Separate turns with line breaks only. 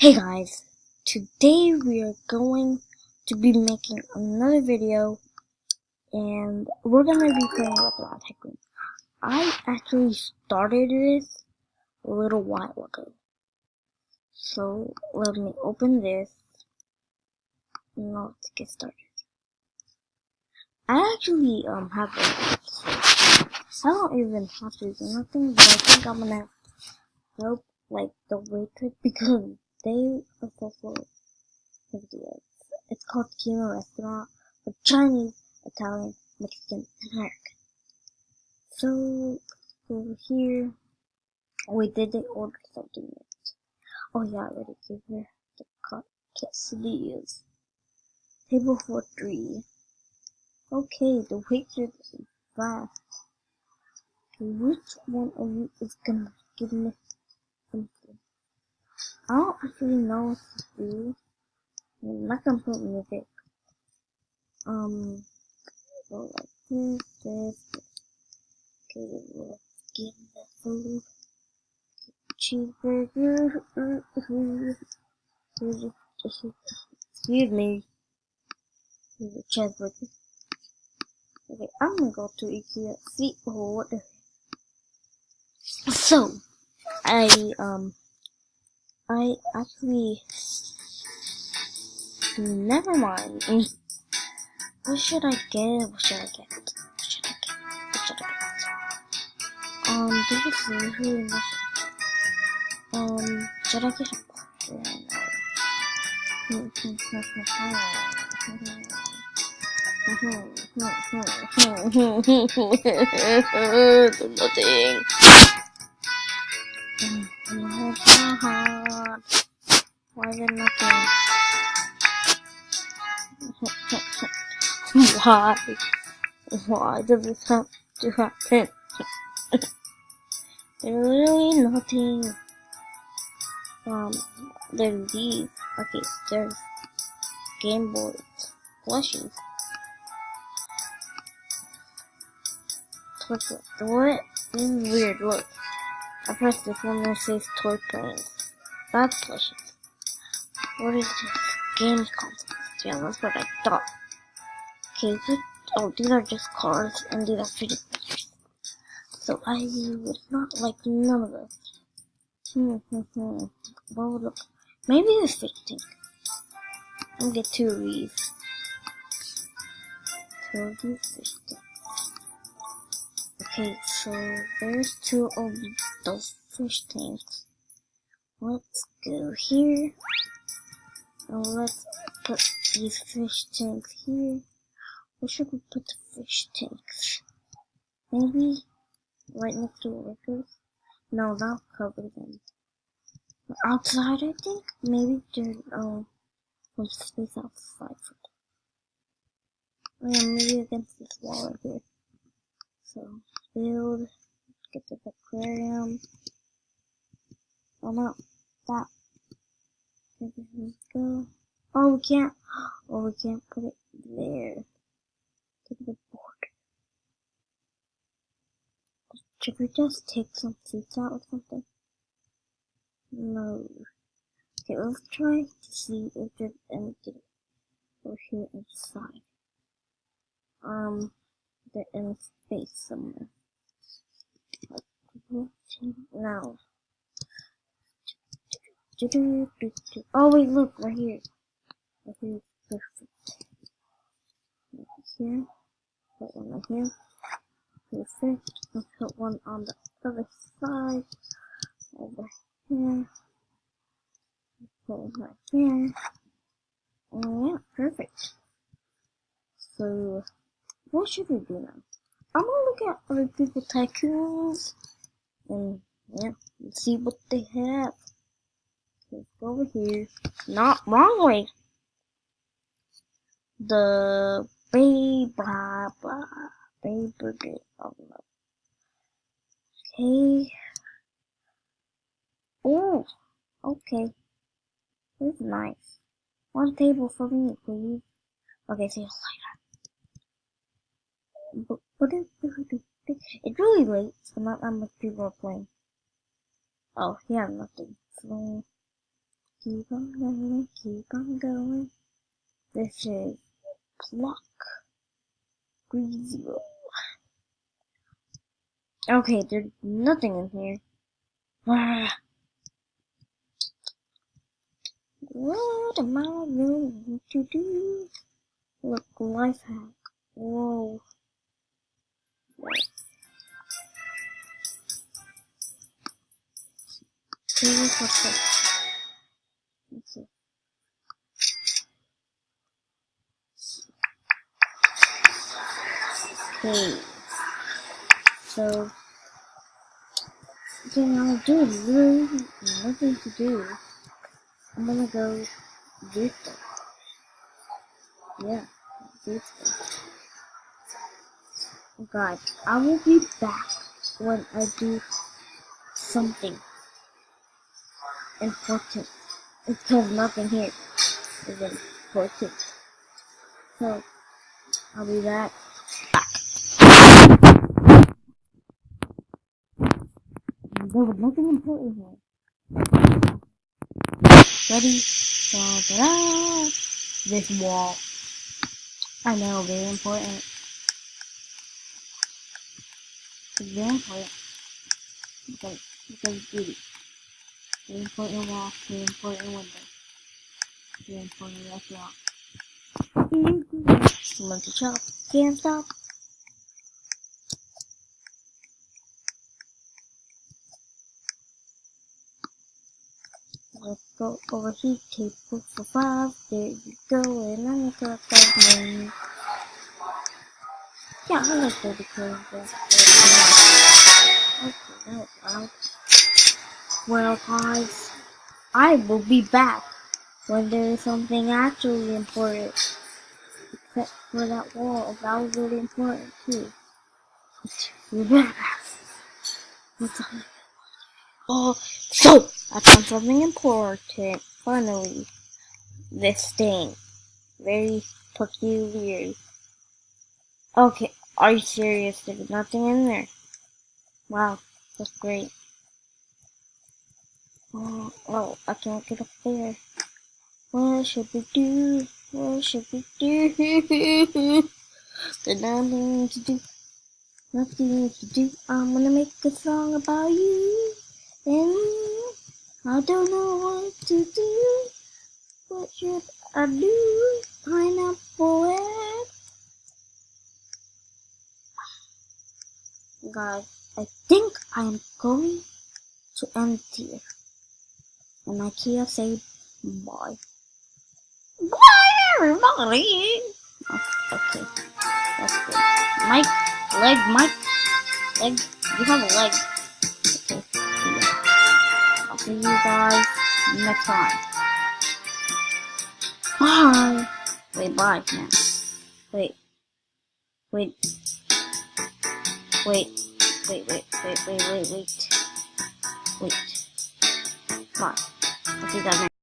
Hey guys, today we are going to be making another video and we're gonna be playing Restaurant Tycoon. I actually started this a little while ago. So let me open this and let's get started. I actually have a so I don't even have to do nothing, but I think I'm gonna help like the waitress because they are so full of videos. It's called Tycoon Restaurant for Chinese, Italian, Mexican, and American. So over here, wait, did they order something yet? Oh yeah, I already gave her the quesadillas. Table for 3. Okay, the waitress is fast. Okay, which one of you is gonna give me something? I don't actually know what to do. I'm not gonna put music. Go like this. Okay, let's get the food. Cheeseburger. Excuse me. Here's a cheeseburger. Okay, I'm gonna go to IKEA. See, what the. So, I actually. Never mind. What should I get? What should I get? This is really much. Should I get a nothing. Why is it nothing? Why does this have to happen? There's really nothing. There's these. Okay, there's Game Boy plushies. What? This is weird. Look, I pressed this one that says toy planes. That's plushies. What is this? Game consoles. Yeah, that's what I thought. Okay, oh, these are just cars, and these are fidget spinners. So I would not like none of those. Well, look, maybe the fish tank. I'll get 2 of these. 2 of these fish tanks. Okay, so there's 2 of those fish tanks. Let's go here. And let's put these fish tanks here. Where should we put the fish tanks? Maybe right next to the workers? No, that'll cover them. Outside, I think? Maybe there's some space outside for them. Oh yeah, maybe against this wall right here. So, build, get the aquarium. Oh no, that. Let's go. Oh, we can't. Oh, we can't put it there. Take the board. Should we just take some seats out or something? No. Okay, let's try to see if there's anything over here inside. They're in space somewhere. Now. Oh wait, look, right here. Right here is perfect. Right here. Put one right here. Perfect. Let's put one on the other side. Over here. Put one right here. And yeah, perfect. So, what should we do now? I'm gonna look at other people's tycoons and yeah, and see what they have. Let's go over here. Not wrong way. The Bay blah blah Bay Burger. Oh no. Okay. Oh, okay. This is nice. One table for me, please. Okay, see you later. But what is it's really late, so not that much people are playing. Oh, yeah, nothing. So, Keep on going, keep on going. This is Block 30. Okay, there's nothing in here. What am I going to do? Look, life hack. Whoa. Okay, what's this? Let's see. Okay. So, now there's really nothing to do. I'm gonna go do stuff. Yeah, do stuff. God, I will be back when I do something important. Because nothing here is important. So, I'll be back. There was nothing important here. Ready? Da-da-da! This wall. I know, very important. It's very important. Because beauty. Very important wall, very important window. Very important restaurant. Want to chop, can't stop. Let's go over here, table for 5. There you go, and I'm gonna collect 5 money. Yeah, I like 30 coins. Okay, that was loud. Well, guys, I will be back when there is something actually important. Except for that wall, that was really important too. We're back. What's on? Oh, so I found something important. Finally, this thing, very peculiar. Okay, are you serious? There's nothing in there. Wow, that's great. Oh, I can't get up there. What should we do? What should we do? There's nothing to do. Nothing to do. I'm gonna make a song about you. And I don't know what to do. What should I do? Pineapple head. Guys, I think I'm going to end here. And I can't say bye. Bye, everybody. Oh, okay, that's good. Mike, leg, you have a leg. Okay, yeah. I'll see you guys next time. Bye. Wait, bye, man. Wait. Bye. I'll see you guys next time.